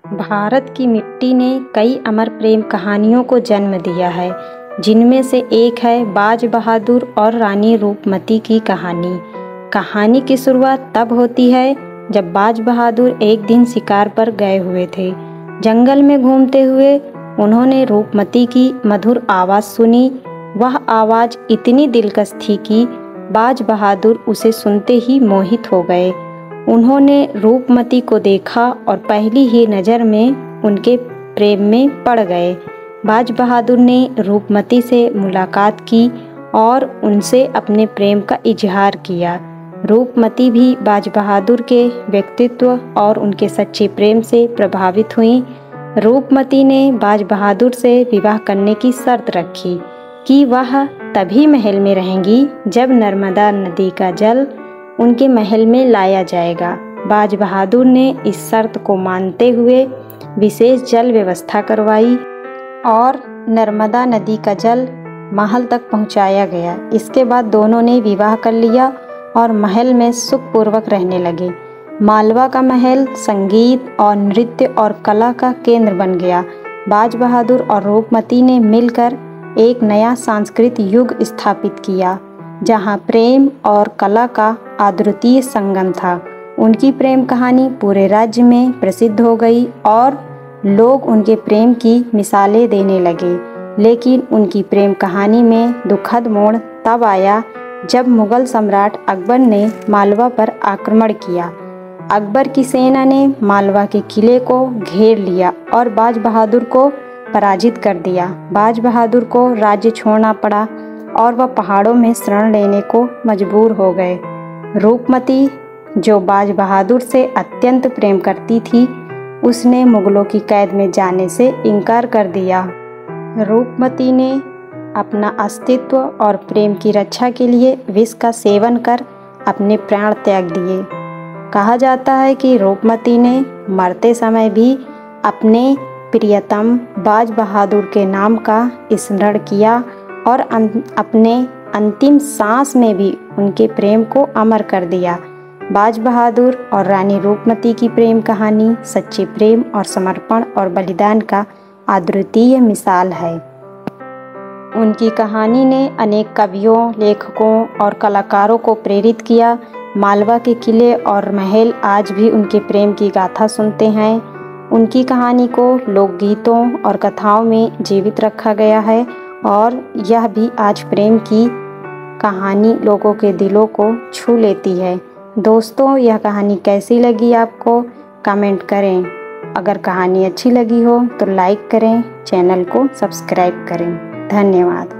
भारत की मिट्टी ने कई अमर प्रेम कहानियों को जन्म दिया है, जिनमें से एक है बाज बहादुर और रानी रूपमती की कहानी। कहानी की शुरुआत तब होती है जब बाज बहादुर एक दिन शिकार पर गए हुए थे। जंगल में घूमते हुए उन्होंने रूपमती की मधुर आवाज़ सुनी। वह आवाज़ इतनी दिलकश थी कि बाज बहादुर उसे सुनते ही मोहित हो गए। उन्होंने रूपमती को देखा और पहली ही नज़र में उनके प्रेम में पड़ गए। बाज बहादुर ने रूपमती से मुलाकात की और उनसे अपने प्रेम का इजहार किया। रूपमती भी बाज बहादुर के व्यक्तित्व और उनके सच्चे प्रेम से प्रभावित हुई। रूपमती ने बाज बहादुर से विवाह करने की शर्त रखी कि वह तभी महल में रहेंगी जब नर्मदा नदी का जल उनके महल में लाया जाएगा। बाज बहादुर ने इस शर्त को मानते हुए विशेष जल व्यवस्था करवाई और नर्मदा नदी का जल महल तक पहुंचाया गया। इसके बाद दोनों ने विवाह कर लिया और महल में सुखपूर्वक रहने लगे। मालवा का महल संगीत और नृत्य और कला का केंद्र बन गया। बाज बहादुर और रूपमती ने मिलकर एक नया सांस्कृतिक युग स्थापित किया, जहां प्रेम और कला का अद्वितीय संगम था। उनकी प्रेम कहानी पूरे राज्य में प्रसिद्ध हो गई और लोग उनके प्रेम की मिसालें देने लगे। लेकिन उनकी प्रेम कहानी में दुखद मोड़ तब आया जब मुगल सम्राट अकबर ने मालवा पर आक्रमण किया। अकबर की सेना ने मालवा के किले को घेर लिया और बाज बहादुर को पराजित कर दिया। बाज बहादुर को राज्य छोड़ना पड़ा और वह पहाड़ों में शरण लेने को मजबूर हो गए। रूपमती, जो बाज बहादुर से अत्यंत प्रेम करती थी, उसने मुगलों की कैद में जाने से इनकार कर दिया। रूपमती ने अपना अस्तित्व और प्रेम की रक्षा के लिए विष का सेवन कर अपने प्राण त्याग दिए। कहा जाता है कि रूपमती ने मरते समय भी अपने प्रियतम बाज बहादुर के नाम का स्मरण किया और अपने अंतिम सांस में भी उनके प्रेम को अमर कर दिया। बाज बहादुर और रानी रूपमती की प्रेम कहानी सच्चे प्रेम और समर्पण और बलिदान का अद्वितीय मिसाल है। उनकी कहानी ने अनेक कवियों, लेखकों और कलाकारों को प्रेरित किया। मालवा के किले और महल आज भी उनके प्रेम की गाथा सुनते हैं। उनकी कहानी को लोकगीतों और कथाओं में जीवित रखा गया है और यह भी आज प्रेम की कहानी लोगों के दिलों को छू लेती है। दोस्तों, यह कहानी कैसी लगी आपको कमेंट करें। अगर कहानी अच्छी लगी हो तो लाइक करें, चैनल को सब्सक्राइब करें। धन्यवाद।